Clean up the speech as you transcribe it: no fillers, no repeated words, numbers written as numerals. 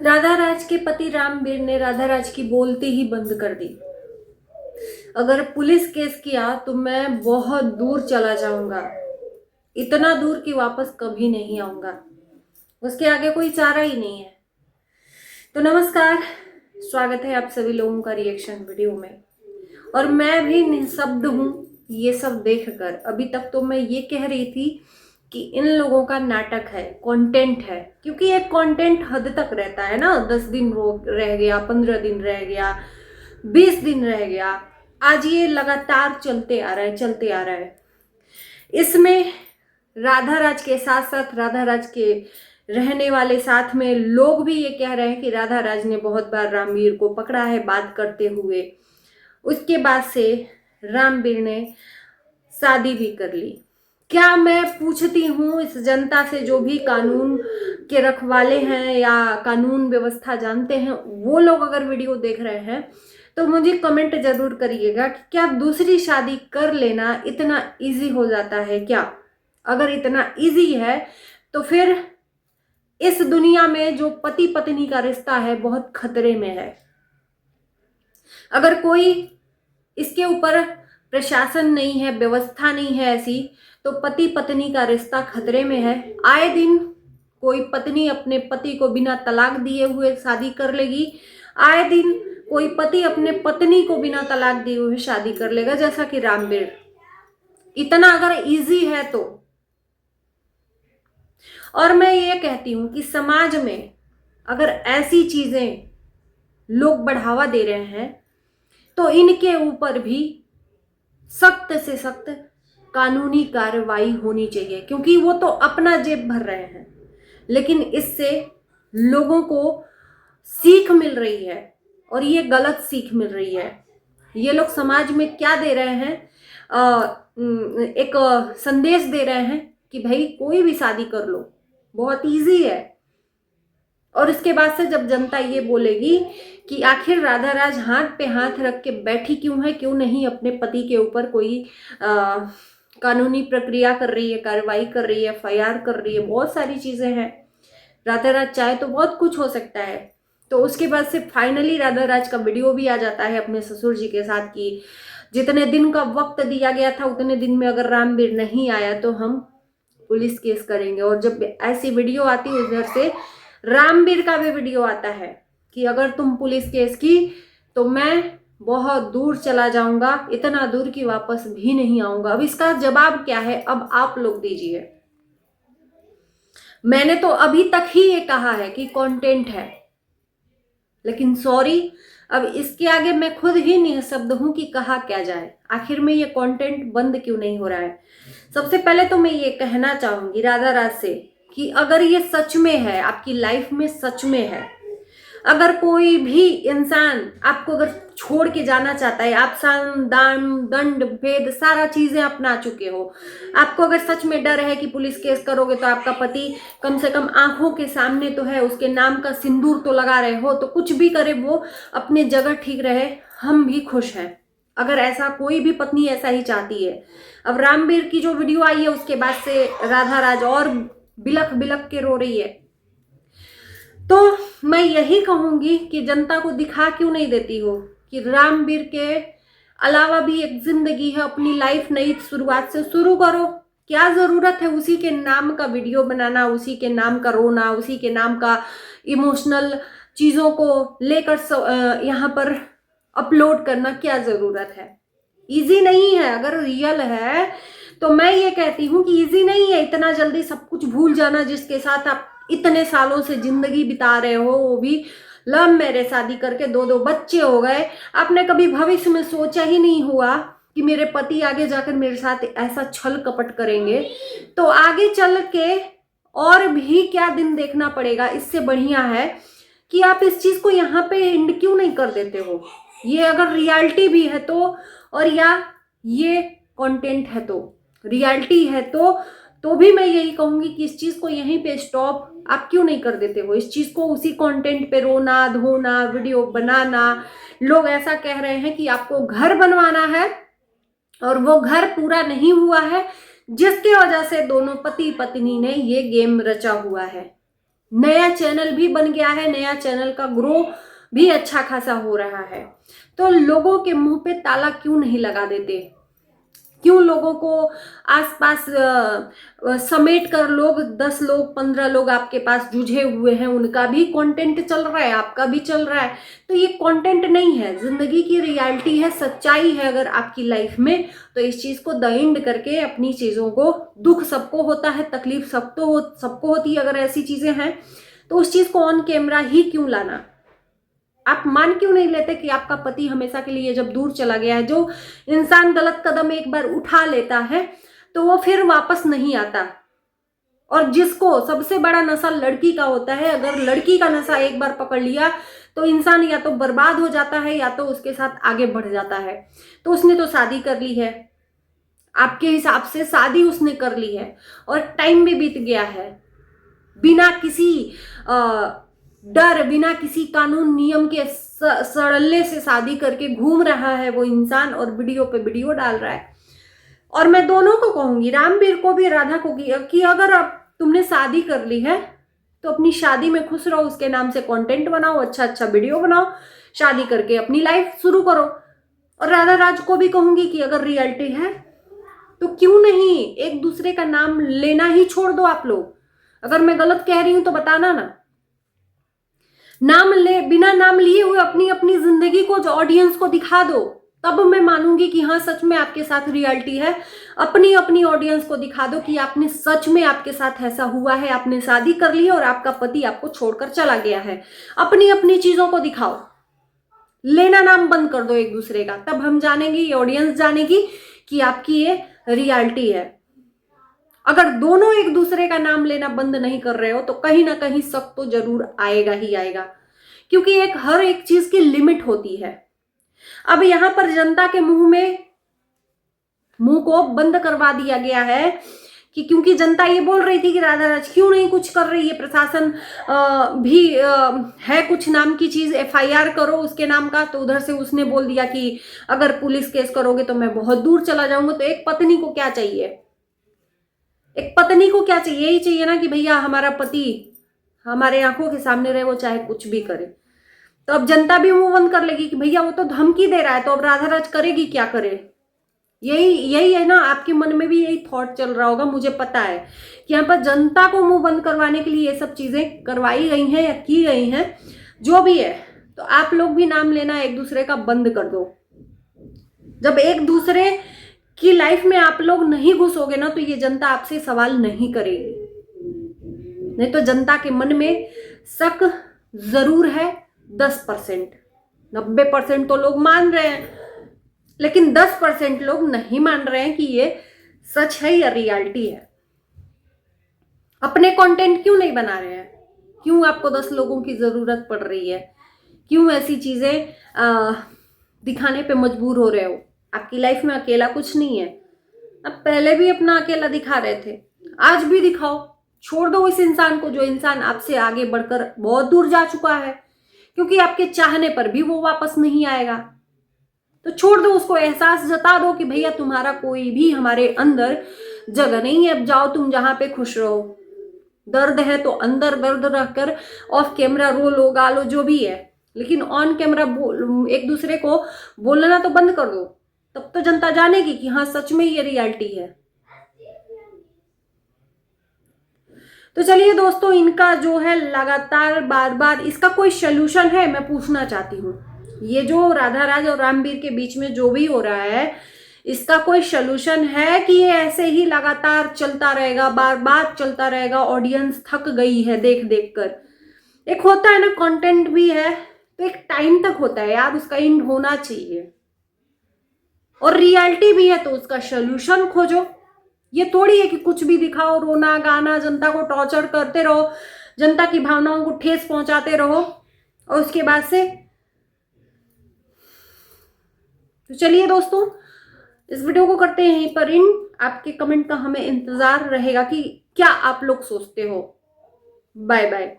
राधा राज के पति रामवीर ने राधा राज की बोलते ही बंद कर दी। अगर पुलिस केस किया तो मैं बहुत दूर चला जाऊंगा, इतना दूर कि वापस कभी नहीं आऊंगा। उसके आगे कोई चारा ही नहीं है। तो नमस्कार, स्वागत है आप सभी लोगों का रिएक्शन वीडियो में। और मैं भी निःशब्द हूं ये सब देखकर। अभी तक तो मैं ये कह रही थी कि इन लोगों का नाटक है, कंटेंट है, क्योंकि एक कंटेंट हद तक रहता है ना। 10 दिन रह गया, 15 दिन रह गया, 20 दिन रह गया, आज ये लगातार चलते आ रहा है। इसमें राधा राज के साथ साथ राधा राज के रहने वाले साथ में लोग भी ये कह रहे हैं कि राधा राज ने बहुत बार रामवीर को पकड़ा है बात करते हुए। उसके बाद से रामवीर ने शादी भी कर ली। क्या मैं पूछती हूँ इस जनता से, जो भी कानून के रखवाले हैं या कानून व्यवस्था जानते हैं, वो लोग अगर वीडियो देख रहे हैं तो मुझे कमेंट जरूर करिएगा कि क्या दूसरी शादी कर लेना इतना इजी हो जाता है क्या? अगर इतना इजी है तो फिर इस दुनिया में जो पति पत्नी का रिश्ता है बहुत खतरे में है। अगर कोई इसके ऊपर प्रशासन नहीं है, व्यवस्था नहीं है ऐसी, तो पति पत्नी का रिश्ता खतरे में है। आए दिन कोई पत्नी अपने पति को बिना तलाक दिए हुए शादी कर लेगी, आए दिन कोई पति अपने पत्नी को बिना तलाक दिए हुए शादी कर लेगा, जैसा कि रामवीर। इतना अगर इजी है तो। और मैं ये कहती हूं कि समाज में अगर ऐसी चीजें लोग बढ़ावा दे रहे हैं तो इनके ऊपर भी सख्त से सख्त कानूनी कार्रवाई होनी चाहिए, क्योंकि वो तो अपना जेब भर रहे हैं, लेकिन इससे लोगों को सीख मिल रही है और ये गलत सीख मिल रही है। ये लोग समाज में क्या दे रहे हैं? एक संदेश दे रहे हैं कि भाई कोई भी शादी कर लो, बहुत इजी है। और इसके बाद से जब जनता ये बोलेगी कि आखिर राधा राज हाथ पे हाथ रख के बैठी क्यों है, क्यों नहीं अपने पति के ऊपर कोई कानूनी प्रक्रिया कर रही है, कार्रवाई कर रही है, एफआईआर कर रही है, बहुत सारी चीजें हैं। राधा राज चाहे तो बहुत कुछ हो सकता है। तो उसके बाद से फाइनली राधा राज का वीडियो भी आ जाता है अपने ससुर जी के साथ कि जितने दिन का वक्त दिया गया था उतने दिन में अगर रामवीर नहीं आया तो हम पुलिस केस करेंगे। और जब ऐसी वीडियो आती है उधर से रामवीर का भी वीडियो आता है कि अगर तुम पुलिस केस की तो मैं बहुत दूर चला जाऊंगा, इतना दूर कि वापस भी नहीं आऊंगा। अब इसका जवाब क्या है, अब आप लोग दीजिए। मैंने तो अभी तक ही ये कहा है कि कंटेंट है, लेकिन सॉरी, अब इसके आगे मैं खुद ही निःशब्द हूं कि कहा क्या जाए। आखिर में ये कंटेंट बंद क्यों नहीं हो रहा है? सबसे पहले तो मैं ये कहना चाहूंगी राधा राज से कि अगर ये सच में है, आपकी लाइफ में सच में है, अगर कोई भी इंसान आपको अगर छोड़ के जाना चाहता है, आप साम दान दंड भेद सारा चीजें अपना चुके हो, आपको अगर सच में डर है कि पुलिस केस करोगे तो आपका पति कम से कम आंखों के सामने तो है, उसके नाम का सिंदूर तो लगा रहे हो, तो कुछ भी करे वो अपने जगह ठीक रहे, हम भी खुश हैं। अगर ऐसा कोई भी पत्नी ऐसा ही चाहती है। अब रामवीर की जो वीडियो आई है उसके बाद से राधा राज और बिलख बिलख के रो रही है। तो मैं यही कहूंगी कि जनता को दिखा क्यों नहीं देती हो कि रामवीर के अलावा भी एक जिंदगी है, अपनी लाइफ नई शुरुआत से शुरू करो। क्या जरूरत है उसी के नाम का वीडियो बनाना, उसी के नाम का रोना, उसी के नाम का इमोशनल चीजों को लेकर यहाँ पर अपलोड करना? क्या जरूरत है? इजी नहीं है। अगर रियल है तो मैं ये कहती हूँ कि इजी नहीं है इतना जल्दी सब कुछ भूल जाना, जिसके साथ आप इतने सालों से जिंदगी बिता रहे हो, वो भी लव मैरिज शादी करके 2-2 बच्चे हो गए। आपने कभी भविष्य में सोचा ही नहीं हुआ कि मेरे पति आगे जाकर मेरे साथ ऐसा छल कपट करेंगे, तो आगे चल के और भी क्या दिन देखना पड़ेगा। इससे बढ़िया है कि आप इस चीज को यहाँ पे एंड क्यों नहीं कर देते हो? ये अगर रियलिटी भी है तो, और या ये कंटेंट है तो, रियलिटी है तो भी मैं यही कहूंगी कि इस चीज को यहीं पे स्टॉप आप क्यों नहीं कर देते हो? इस चीज को उसी कंटेंट पे रोना धोना, वीडियो बनाना। लोग ऐसा कह रहे हैं कि आपको घर बनवाना है और वो घर पूरा नहीं हुआ है, जिसकी वजह से दोनों पति पत्नी ने ये गेम रचा हुआ है। नया चैनल भी बन गया है, नया चैनल का ग्रो भी अच्छा खासा हो रहा है। तो लोगों के मुंह पे ताला क्यों नहीं लगा देते? क्यों लोगों को आसपास समेट कर लोग 10 लोग 15 लोग आपके पास जुझे हुए हैं, उनका भी कंटेंट चल रहा है, आपका भी चल रहा है। तो ये कंटेंट नहीं है, जिंदगी की रियलिटी है, सच्चाई है। अगर आपकी लाइफ में तो इस चीज को द एंड करके अपनी चीजों को, दुख सबको होता है, तकलीफ सबको होती है। अगर ऐसी चीजें हैं तो उस चीज को ऑन कैमरा ही क्यों लाना? आप मान क्यों नहीं लेते कि आपका पति हमेशा के लिए जब दूर चला गया है, जो इंसान गलत कदम एक बार उठा लेता है तो वो फिर वापस नहीं आता। और जिसको सबसे बड़ा नशा लड़की का होता है, अगर लड़की का नशा एक बार पकड़ लिया तो इंसान या तो बर्बाद हो जाता है या तो उसके साथ आगे बढ़ जाता है। तो उसने तो शादी कर ली है, आपके हिसाब से शादी उसने कर ली है और टाइम भी बीत गया है, बिना किसी डर, बिना किसी कानून नियम के सड़ल्ले से शादी करके घूम रहा है वो इंसान और वीडियो पे वीडियो डाल रहा है। और मैं दोनों को कहूंगी, रामवीर को भी, राधा को भी, कि अगर अब तुमने शादी कर ली है तो अपनी शादी में खुश रहो, उसके नाम से कंटेंट बनाओ, अच्छा अच्छा वीडियो बनाओ, शादी करके अपनी लाइफ शुरू करो। और राधा राज को भी कहूंगी कि अगर रियलिटी है तो क्यों नहीं एक दूसरे का नाम लेना ही छोड़ दो आप लोग। अगर मैं गलत कह रही हूं तो बताना ना। नाम ले, बिना नाम लिए हुए अपनी अपनी जिंदगी को जो ऑडियंस को दिखा दो, तब मैं मानूंगी कि हाँ सच में आपके साथ रियलिटी है। अपनी अपनी ऑडियंस को दिखा दो कि आपने सच में, आपके साथ ऐसा हुआ है, आपने शादी कर ली है और आपका पति आपको छोड़कर चला गया है। अपनी अपनी चीजों को दिखाओ, लेना नाम बंद कर दो एक दूसरे का, तब हम जानेंगे, ये ऑडियंस जानेगी कि आपकी ये रियलिटी है। अगर दोनों एक दूसरे का नाम लेना बंद नहीं कर रहे हो तो कहीं ना कहीं शक तो जरूर आएगा ही आएगा, क्योंकि हर एक चीज की लिमिट होती है। अब यहां पर जनता के मुंह को बंद करवा दिया गया है कि क्योंकि जनता ये बोल रही थी कि राधा राज क्यों नहीं कुछ कर रही है, प्रशासन भी है कुछ नाम की चीज, FIR करो उसके नाम का। तो उधर से उसने बोल दिया कि अगर पुलिस केस करोगे तो मैं बहुत दूर चला जाऊंगा। तो एक पत्नी को क्या चाहिए? एक पत्नी को क्या चाहिए? यही चाहिए ना कि भैया हमारा पति हमारे आंखों के सामने रहे, वो चाहे कुछ भी करे। तो अब जनता भी मुंह बंद कर लेगी कि भैया वो तो धमकी दे रहा है, तो अब राधा राज करेगी क्या करे? यही है ना, आपके मन में भी यही थॉट चल रहा होगा, मुझे पता है कि यहाँ पर जनता को मुंह बंद करवाने के लिए ये सब चीजें करवाई गई हैं या की गई हैं, जो भी है। तो आप लोग भी नाम लेना एक दूसरे का बंद कर दो। जब एक दूसरे की लाइफ में आप लोग नहीं घुसोगे ना तो ये जनता आपसे सवाल नहीं करेगी। नहीं तो जनता के मन में शक जरूर है 10%, 90% तो लोग मान रहे हैं, लेकिन 10% लोग नहीं मान रहे हैं कि ये सच है या रियलिटी है। अपने कंटेंट क्यों नहीं बना रहे हैं? क्यों आपको 10 लोगों की जरूरत पड़ रही है? क्यों ऐसी चीजें दिखाने पे मजबूर हो रहे हो? आपकी लाइफ में अकेला कुछ नहीं है। अब पहले भी अपना अकेला दिखा रहे थे, आज भी दिखाओ। छोड़ दो इस इंसान को, जो इंसान आपसे आगे बढ़कर बहुत दूर जा चुका है, क्योंकि आपके चाहने पर भी वो वापस नहीं आएगा। तो छोड़ दो उसको, एहसास जता दो कि भैया तुम्हारा कोई भी हमारे अंदर जगह नहीं है, अब जाओ तुम जहां पे खुश रहो। दर्द है तो अंदर दर्द रखकर ऑफ कैमरा रो लो, गा लो, जो भी है, लेकिन ऑन कैमरा एक दूसरे को बोलना तो बंद कर दो। तब तो जनता जानेगी कि हाँ सच में ये रियलिटी है। तो चलिए दोस्तों, इनका जो है लगातार बार बार, इसका कोई सोल्यूशन है? मैं पूछना चाहती हूँ, ये जो राधा राज और रामवीर के बीच में जो भी हो रहा है, इसका कोई सोल्यूशन है कि ये ऐसे ही लगातार चलता रहेगा, बार बार चलता रहेगा? ऑडियंस थक गई है देख देख कर। एक होता है ना, कंटेंट भी है तो एक टाइम तक होता है यार, उसका एंड होना चाहिए। और रियलिटी भी है तो उसका सोल्यूशन खोजो। ये थोड़ी है कि कुछ भी दिखाओ, रोना गाना, जनता को टॉर्चर करते रहो, जनता की भावनाओं को ठेस पहुंचाते रहो और उसके बाद से। तो चलिए दोस्तों, इस वीडियो को करते हैं यहीं पर इन। आपके कमेंट का हमें इंतजार रहेगा कि क्या आप लोग सोचते हो। Bye bye.